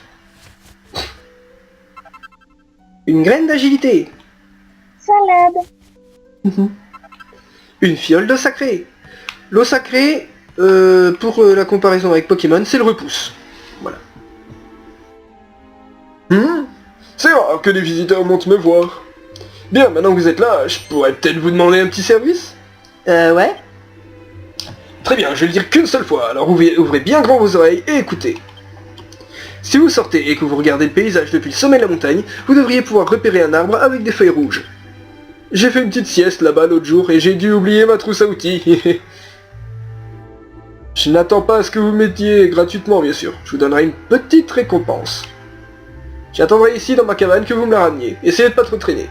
[SPEAKER 1] Une graine d'agilité.
[SPEAKER 2] Salade.
[SPEAKER 1] Une fiole d'eau sacrée. L'eau sacrée, pour la comparaison avec Pokémon, c'est le repousse. Voilà. C'est rare que des visiteurs montent me voir. Bien, maintenant que vous êtes là, je pourrais peut-être vous demander un petit service. Ouais. Très bien, je vais le dire qu'une seule fois, alors ouvrez bien grand vos oreilles et écoutez. Si vous sortez et que vous regardez le paysage depuis le sommet de la montagne, vous devriez pouvoir repérer un arbre avec des feuilles rouges. J'ai fait une petite sieste là-bas l'autre jour et j'ai dû oublier ma trousse à outils. Je n'attends pas à ce que vous mettiez gratuitement, bien sûr. Je vous donnerai une petite récompense. J'attendrai ici dans ma cabane que vous me la rameniez. Essayez de pas trop traîner.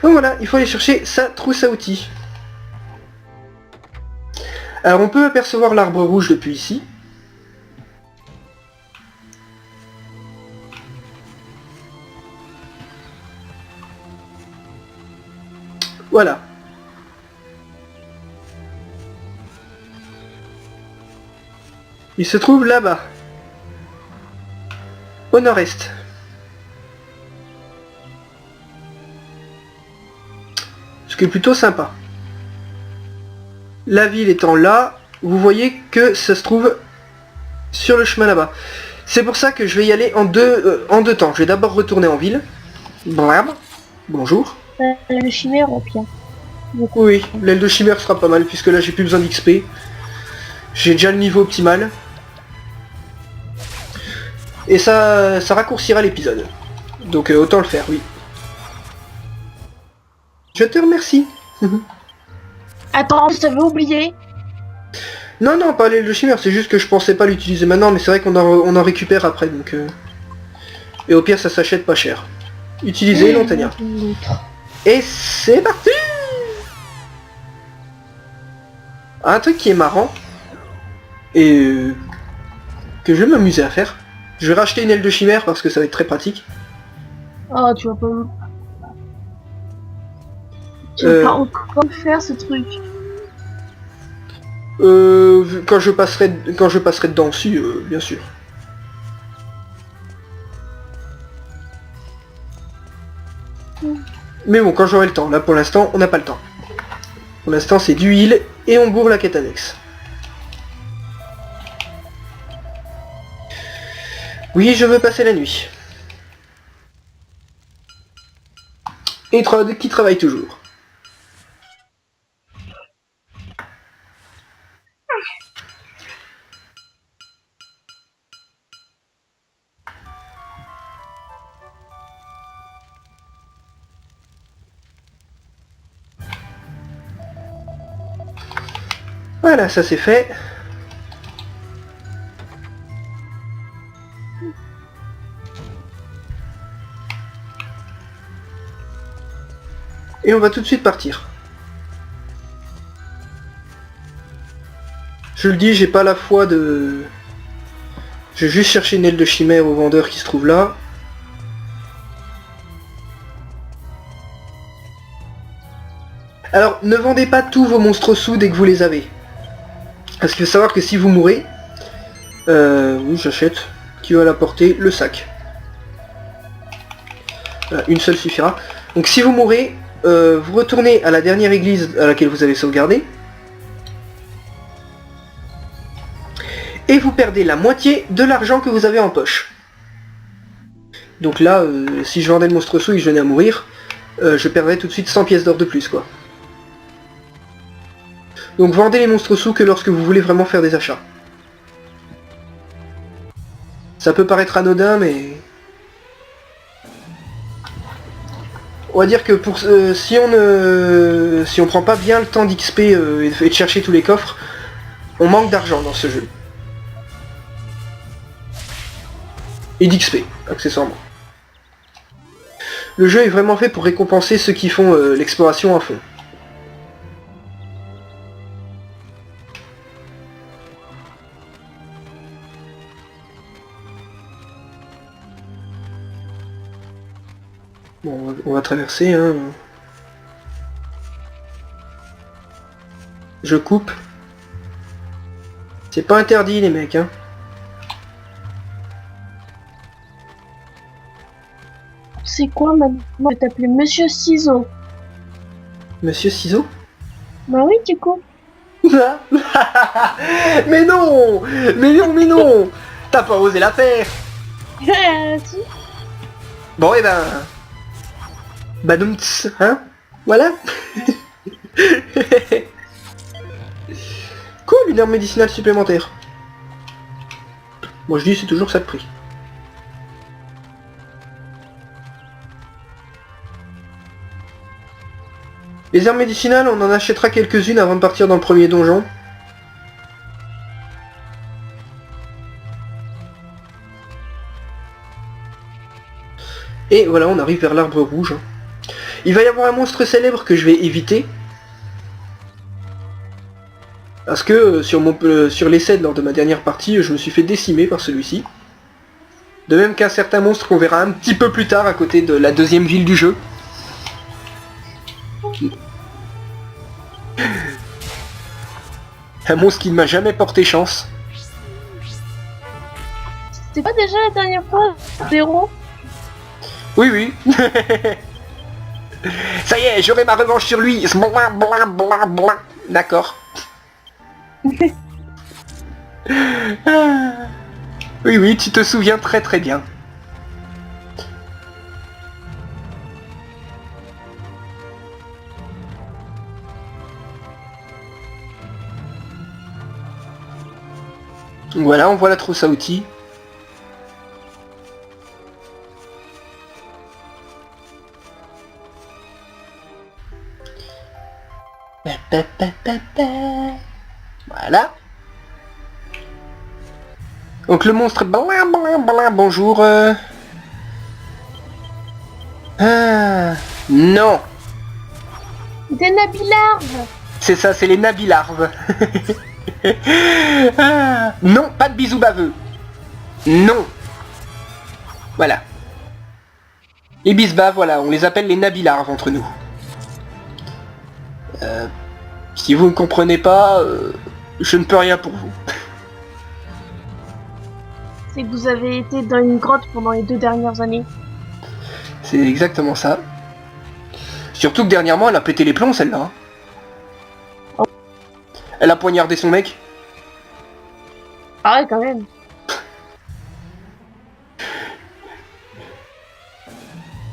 [SPEAKER 1] Donc voilà, il faut aller chercher sa trousse à outils. Alors on peut apercevoir l'arbre rouge depuis ici. Voilà. Il se trouve là-bas. Au nord-est. Ce qui est plutôt sympa. La ville étant là, vous voyez que ça se trouve sur le chemin là-bas. C'est pour ça que je vais y aller en deux temps. Je vais d'abord retourner en ville. Blab. Bonjour.
[SPEAKER 2] Le chimère au pire.
[SPEAKER 1] Oui, l'aile de chimère sera pas mal, puisque là j'ai plus besoin d'XP. J'ai déjà le niveau optimal. Et ça raccourcira l'épisode. Donc autant le faire, oui. Je te remercie.
[SPEAKER 2] Attends, je t'avais oublié.
[SPEAKER 1] Non, non, pas l'aile de chimère, c'est juste que je pensais pas l'utiliser maintenant, mais c'est vrai qu'on en récupère après, donc... Et au pire, ça s'achète pas cher. Utilisez l'Antania. Et c'est parti. Un truc qui est marrant, et que je vais m'amuser à faire. Je vais racheter une aile de chimère parce que ça va être très pratique.
[SPEAKER 2] Oh, tu vas pas... Tu vas pas encore faire ce truc.
[SPEAKER 1] Quand je passerai dedans aussi, bien sûr. Mais bon, quand j'aurai le temps. Là, pour l'instant, on n'a pas le temps. Pour l'instant, c'est d'huile et on bourre la quête annexe. Oui, je veux passer la nuit. Et Trod qui travaille toujours. Voilà, ça c'est fait. Et on va tout de suite partir. Je le dis, j'ai pas la foi de... Je vais juste chercher une aile de chimère au vendeur qui se trouve là. Alors, ne vendez pas tous vos monstres sous dès que vous les avez. Parce qu'il faut savoir que si vous mourrez... oui, j'achète. Qui va l'apporter? Le sac. Voilà, une seule suffira. Donc si vous mourrez, vous retournez à la dernière église à laquelle vous avez sauvegardé. Et vous perdez la moitié de l'argent que vous avez en poche. Donc là, si je vendais le monstre sous et que je venais à mourir, je perdrais tout de suite 100 pièces d'or de plus, quoi. Donc vendez les monstres sous que lorsque vous voulez vraiment faire des achats. Ça peut paraître anodin, mais... On va dire que pour si on prend pas bien le temps d'XP et de chercher tous les coffres, on manque d'argent dans ce jeu. Et d'XP, accessoirement. Le jeu est vraiment fait pour récompenser ceux qui font l'exploration à fond. Bon, on va traverser, hein. Je coupe. C'est pas interdit, les mecs, hein.
[SPEAKER 2] C'est quoi maintenant? Je vais t'appeler Monsieur Ciseaux.
[SPEAKER 1] Monsieur Ciseaux?
[SPEAKER 2] Bah oui, du coup.
[SPEAKER 1] Mais non! Mais non, mais non! T'as pas osé la faire!
[SPEAKER 2] Si.
[SPEAKER 1] Bon, et ben... Badoumts, hein? Voilà. Cool, une arme médicinale supplémentaire. Moi je dis c'est toujours ça de prix. Les armes médicinales, on en achètera quelques-unes avant de partir dans le premier donjon. Et voilà, on arrive vers l'arbre rouge. Il va y avoir un monstre célèbre que je vais éviter. Parce que sur l'essai lors de ma dernière partie, je me suis fait décimer par celui-ci. De même qu'un certain monstre qu'on verra un petit peu plus tard à côté de la deuxième ville du jeu. Un monstre qui ne m'a jamais porté chance.
[SPEAKER 2] C'était pas déjà la dernière fois, Zéro?
[SPEAKER 1] Oui, oui. Ça y est, j'aurai ma revanche sur lui. D'accord. Oui, oui, tu te souviens très très bien. Voilà, on voit la trousse à outils. Voilà. Donc le monstre... Bonjour. Ah, non.
[SPEAKER 2] Des nabilarves.
[SPEAKER 1] C'est ça, c'est les nabilarves. Ah, non, pas de bisous baveux. Non. Voilà. Les bisbaves, voilà, on les appelle les nabilarves entre nous. Si vous ne comprenez pas, je ne peux rien pour vous.
[SPEAKER 2] C'est que vous avez été dans une grotte pendant les 2 dernières années.
[SPEAKER 1] C'est exactement ça. Surtout que dernièrement, elle a pété les plombs, celle-là.
[SPEAKER 2] Oh.
[SPEAKER 1] Elle a poignardé son mec.
[SPEAKER 2] Ah ouais, quand même.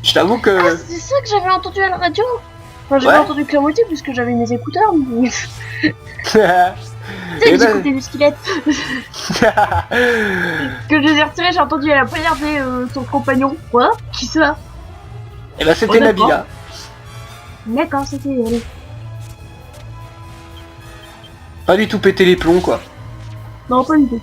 [SPEAKER 1] Je t'avoue que...
[SPEAKER 2] Ah, c'est ça que j'avais entendu à la radio. Enfin, j'avais
[SPEAKER 1] Ouais.
[SPEAKER 2] entendu que la moitié puisque j'avais mes écouteurs. Mais... tu sais,
[SPEAKER 1] Eh
[SPEAKER 2] que
[SPEAKER 1] ben-
[SPEAKER 2] j'écoutais du squelette. Que je les ai retirés, j'ai entendu elle a poignardé son compagnon. Quoi? Qui ça?
[SPEAKER 1] Eh ben c'était
[SPEAKER 2] Oh, d'accord.
[SPEAKER 1] Nabila.
[SPEAKER 2] D'accord, c'était elle.
[SPEAKER 1] Pas du tout péter les plombs, quoi.
[SPEAKER 2] Non, pas du tout.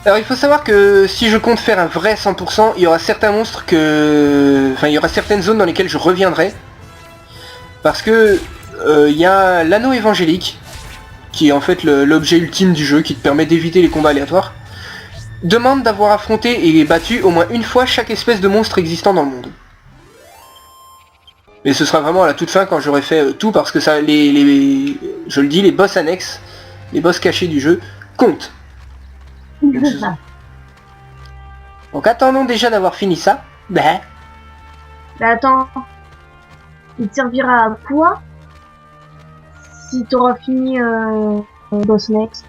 [SPEAKER 1] Alors il faut savoir que si je compte faire un vrai 100%, il y aura certains monstres que... Enfin, il y aura certaines zones dans lesquelles je reviendrai. Parce que il y a l'anneau évangélique, qui est en fait l'objet ultime du jeu, qui te permet d'éviter les combats aléatoires. Demande d'avoir affronté et battu au moins une fois chaque espèce de monstre existant dans le monde. Mais ce sera vraiment à la toute fin quand j'aurai fait tout, parce que ça, je le dis, les boss annexes, les boss cachés du jeu, comptent. Donc attendons déjà d'avoir fini ça. Bah,
[SPEAKER 2] Mais attends. Il te servira à quoi si t'auras fini Boss Next?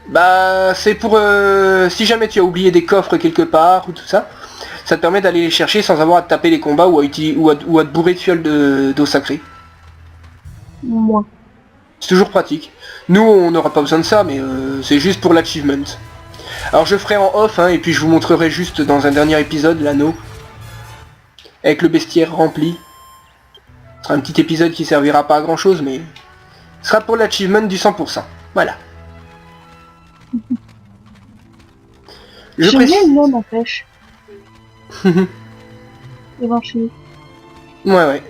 [SPEAKER 1] bah c'est pour... si jamais tu as oublié des coffres quelque part ou tout ça, ça te permet d'aller les chercher sans avoir à te taper les combats ou à te bourrer de fioles d'eau sacrée.
[SPEAKER 2] Moi.
[SPEAKER 1] C'est toujours pratique. Nous on n'aura pas besoin de ça, mais c'est juste pour l'achievement. Alors je ferai en off, hein, et puis je vous montrerai juste dans un dernier épisode l'anneau. Avec le bestiaire rempli. Ce sera un petit épisode qui servira pas à grand chose, mais... ce sera pour l'achievement du 100%. Voilà. Je
[SPEAKER 2] J'aime bien
[SPEAKER 1] précise...
[SPEAKER 2] le nom n'empêche. Évangélique.
[SPEAKER 1] Ouais.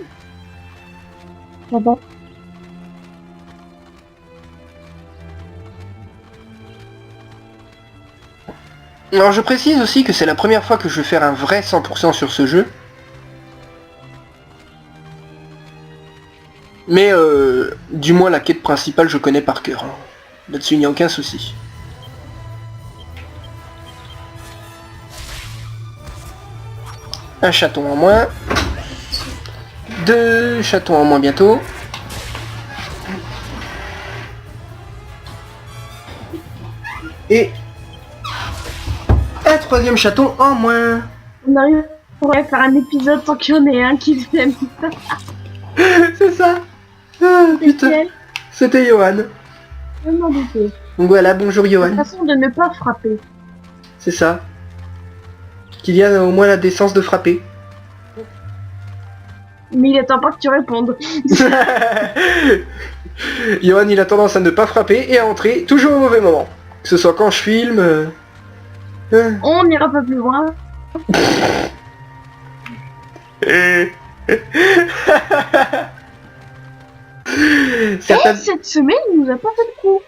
[SPEAKER 2] Là-bas.
[SPEAKER 1] Alors je précise aussi que c'est la première fois que je vais faire un vrai 100% sur ce jeu. Mais du moins la quête principale je connais par cœur. Hein. Là-dessus il n'y a aucun souci. Un chaton en moins. 2 chatons en moins bientôt. Et un 3e chaton en moins.
[SPEAKER 2] On arrive à faire un épisode sans qu'il y en ait un qui vienne.
[SPEAKER 1] C'est ça. Ah, putain.
[SPEAKER 2] Nickel.
[SPEAKER 1] C'était Johan.
[SPEAKER 2] Je m'en doutais.
[SPEAKER 1] Donc voilà, bonjour
[SPEAKER 2] Une
[SPEAKER 1] Johan.
[SPEAKER 2] façon de ne pas frapper.
[SPEAKER 1] C'est ça. Qu'il y a au moins la décence de frapper.
[SPEAKER 2] Mais il attend pas que tu répondes.
[SPEAKER 1] Johan il a tendance à ne pas frapper et à entrer toujours au mauvais moment. Que ce soit quand je filme...
[SPEAKER 2] On n'ira pas plus loin.
[SPEAKER 1] Certaines-
[SPEAKER 2] Et cette semaine, il nous a pas fait de coup.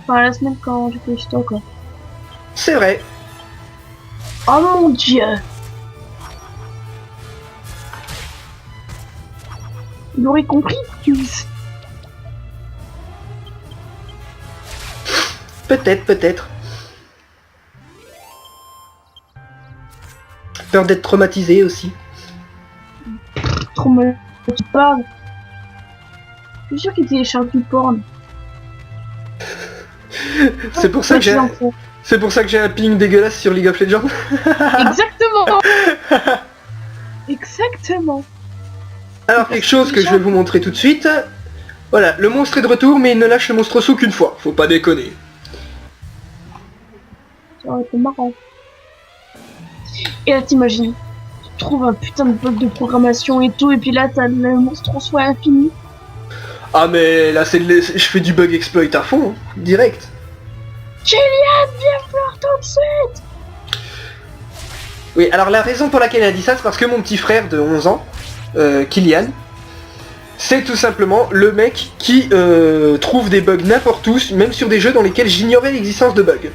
[SPEAKER 2] Enfin, la semaine quand j'étais chez toi, quoi.
[SPEAKER 1] C'est vrai.
[SPEAKER 2] Oh mon dieu. Il aurait compris, Fuse.
[SPEAKER 1] Peut-être. Peur d'être traumatisé aussi.
[SPEAKER 2] Trop mal. Tu parles. Je suis sûr qu'il télécharge du porn.
[SPEAKER 1] C'est pour ça que j'ai un ping dégueulasse sur League of Legends.
[SPEAKER 2] Exactement. Exactement.
[SPEAKER 1] Alors quelque chose que je vais vous montrer tout de suite. Voilà, le monstre est de retour, mais il ne lâche le monstre sous qu'une fois. Faut pas déconner.
[SPEAKER 2] Ça aurait été marrant. Et là, t'imagines, tu trouves un putain de bug de programmation et tout, et puis là, t'as le monstre en soi infini.
[SPEAKER 1] Ah mais là je fais du bug exploit à fond, hein, direct.
[SPEAKER 2] Kylian, viens voir tout de suite.
[SPEAKER 1] Oui, alors la raison pour laquelle elle a dit ça, c'est parce que mon petit frère de 11 ans, Kylian, c'est tout simplement le mec qui trouve des bugs n'importe où, même sur des jeux dans lesquels j'ignorais l'existence de bugs.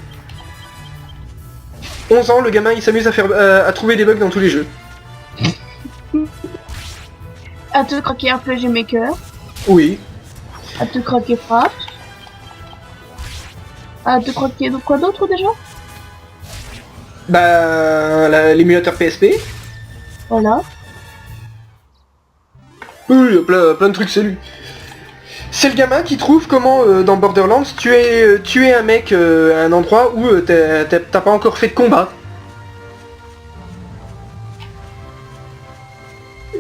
[SPEAKER 1] 11 ans, le gamin il s'amuse à trouver des bugs dans tous les jeux.
[SPEAKER 2] À te craquer RPG Maker.
[SPEAKER 1] Oui.
[SPEAKER 2] À te craquer Frappe. À te craquer quoi d'autre déjà?
[SPEAKER 1] Bah l'émulateur PSP.
[SPEAKER 2] Voilà.
[SPEAKER 1] Oui, il y a plein de trucs, c'est lui. C'est le gamin qui trouve comment dans Borderlands tuer un mec à un endroit où t'as pas encore fait de combat.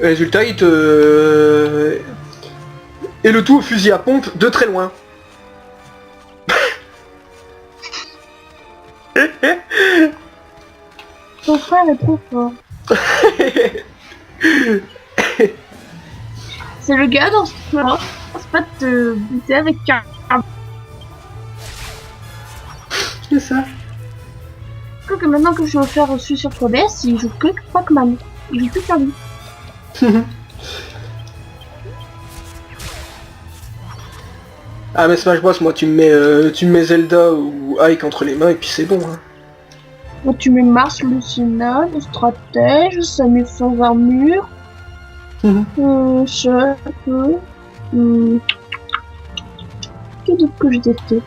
[SPEAKER 1] Résultat, il te... Et le tout au fusil à pompe de très loin.
[SPEAKER 2] Ton frère est trop fort. C'est le gars dans ce jeu-là, c'est pas de te buter avec un...
[SPEAKER 1] C'est ça.
[SPEAKER 2] Que maintenant que je suis offert reçu sur 3DS, il joue que Pac-Man. Il joue plus sur lui.
[SPEAKER 1] Ah mais Smash Bros, moi tu me mets Zelda ou Ike entre les mains et puis c'est bon. Hein.
[SPEAKER 2] Moi, tu mets Mars, Lucina, le stratège, Samus sans armure, Chef, qu'est-ce que je déteste.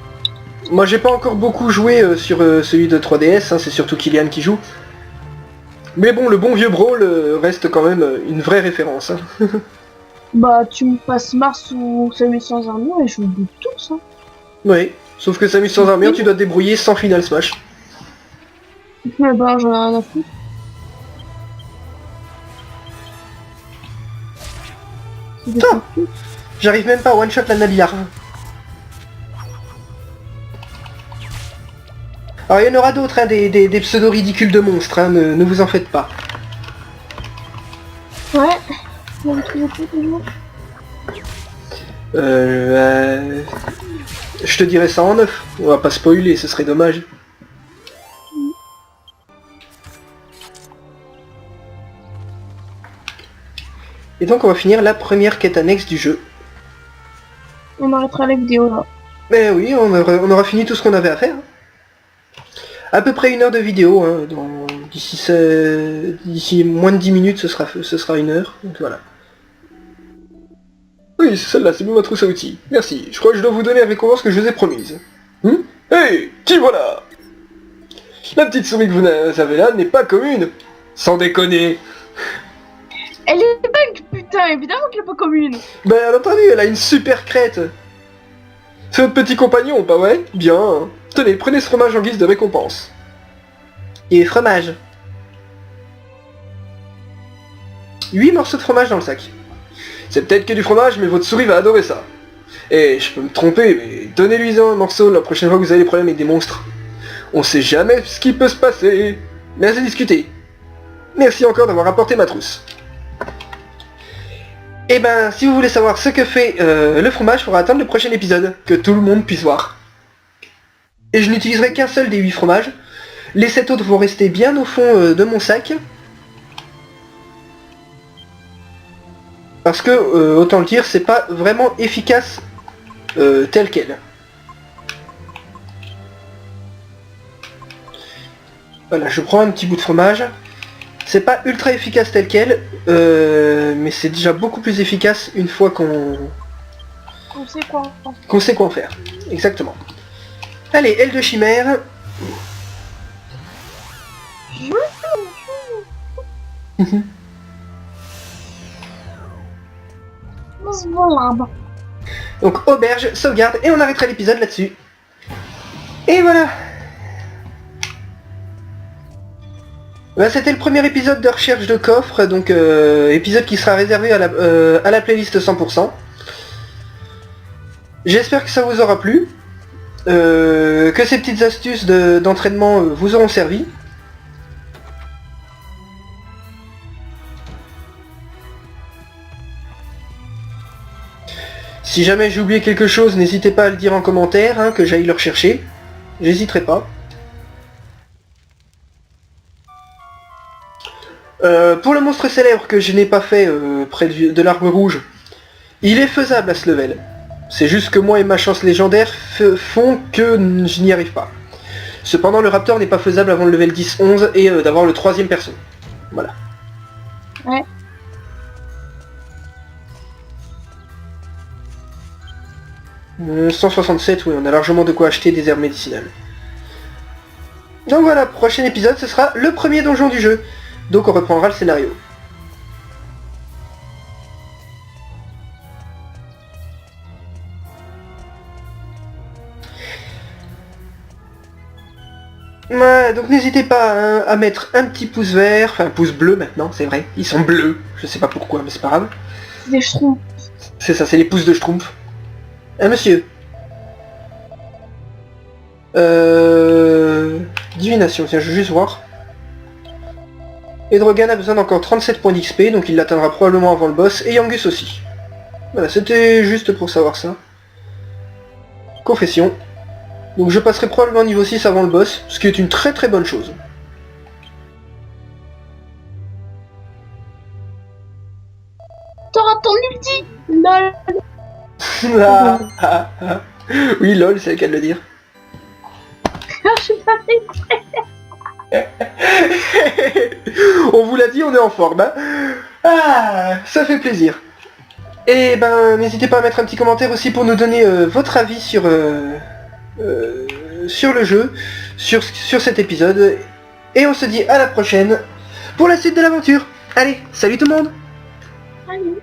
[SPEAKER 1] Moi j'ai pas encore beaucoup joué sur celui de 3DS, hein, c'est surtout Kylian qui joue. Mais bon, le bon vieux Brawl reste quand même une vraie référence. Hein.
[SPEAKER 2] Bah, tu me passes Mars ou Samus sans armure et je vous bute tous, hein.
[SPEAKER 1] Oui, sauf que Samus sans armure, tu dois te débrouiller sans Final Smash.
[SPEAKER 2] Mais bah, j'en ai rien à foutre.
[SPEAKER 1] Putain, j'arrive même pas à one-shot la Nabillard. Alors il y en aura d'autres, hein, des pseudos ridicules de monstres, hein, ne vous en faites pas.
[SPEAKER 2] Ouais, on va trouver quoi toujours.
[SPEAKER 1] Je te dirai ça en neuf, on va pas spoiler, ce serait dommage. Et donc on va finir la première quête annexe du jeu.
[SPEAKER 2] On arrêtera la vidéo là.
[SPEAKER 1] Mais oui, on aura fini tout ce qu'on avait à faire. À peu près 1 heure de vidéo, hein, d'ici moins de 10 minutes ce sera 1 heure, donc voilà. Oui, c'est celle-là, c'est bien ma trousse à outils. Merci, je crois que je dois vous donner la récompense que je vous ai promise. Hey, qui voilà? La petite souris que vous avez là n'est pas commune. Sans déconner.
[SPEAKER 2] Elle est bug, putain, évidemment qu'elle est pas commune.
[SPEAKER 1] Ben, elle a entendu, elle a une super crête. C'est votre petit compagnon, pas vrai? Bien. Tenez, prenez ce fromage en guise de récompense. Et fromage. 8 morceaux de fromage dans le sac. C'est peut-être que du fromage, mais votre souris va adorer ça. Et je peux me tromper, mais donnez-lui un morceau la prochaine fois que vous avez des problèmes avec des monstres. On sait jamais ce qui peut se passer. Mais assez discuté. Merci encore d'avoir apporté ma trousse. Et ben, si vous voulez savoir ce que fait le fromage, il faudra attendre le prochain épisode, que tout le monde puisse voir. Et je n'utiliserai qu'un seul des 8 fromages. Les 7 autres vont rester bien au fond de mon sac. Parce que, autant le dire, c'est pas vraiment efficace tel quel. Voilà, je prends un petit bout de fromage. C'est pas ultra efficace tel quel, mais c'est déjà beaucoup plus efficace une fois qu'on sait quoi en faire. Exactement. Allez, aile de chimère. Donc auberge, sauvegarde, et on arrêtera l'épisode là-dessus. Et voilà. Bah, c'était le premier épisode de recherche de coffre, donc épisode qui sera réservé à la playlist 100%. J'espère que ça vous aura plu, que ces petites astuces d'entraînement vous auront servi. Si jamais j'ai oublié quelque chose, n'hésitez pas à le dire en commentaire, hein, que j'aille le rechercher. J'hésiterai pas. Pour le monstre célèbre que je n'ai pas fait près de l'arbre rouge, il est faisable à ce level. C'est juste que moi et ma chance légendaire font que je n'y arrive pas. Cependant, le raptor n'est pas faisable avant le level 10-11 et d'avoir le 3ème perso. Voilà.
[SPEAKER 2] Ouais.
[SPEAKER 1] « 167, oui, on a largement de quoi acheter des herbes médicinales. » Donc voilà, prochain épisode, ce sera le premier donjon du jeu. Donc on reprendra le scénario. Ouais, donc n'hésitez pas hein, à mettre un petit pouce vert, enfin un pouce bleu maintenant, c'est vrai. Ils sont bleus, je sais pas pourquoi, mais c'est pas grave.
[SPEAKER 2] Des schtroumpfs.
[SPEAKER 1] C'est ça, c'est les pouces de Schtroumpf. Monsieur. Divination, tiens, je veux juste voir. Edrogan a besoin d'encore 37 points d'XP, donc il l'atteindra probablement avant le boss, et Yangus aussi. Voilà, c'était juste pour savoir ça. Confession. Donc je passerai probablement niveau 6 avant le boss, ce qui est une très très bonne chose.
[SPEAKER 2] T'auras ton ulti. Lol.
[SPEAKER 1] Ah, ah, ah. Oui, lol, c'est le cas de le dire.
[SPEAKER 2] Je suis pas fait.
[SPEAKER 1] On vous l'a dit, on est en forme. Hein. Ah, ça fait plaisir. Et ben, n'hésitez pas à mettre un petit commentaire aussi pour nous donner votre avis sur le jeu, sur cet épisode. Et on se dit à la prochaine pour la suite de l'aventure. Allez, salut tout le monde.
[SPEAKER 2] Allez.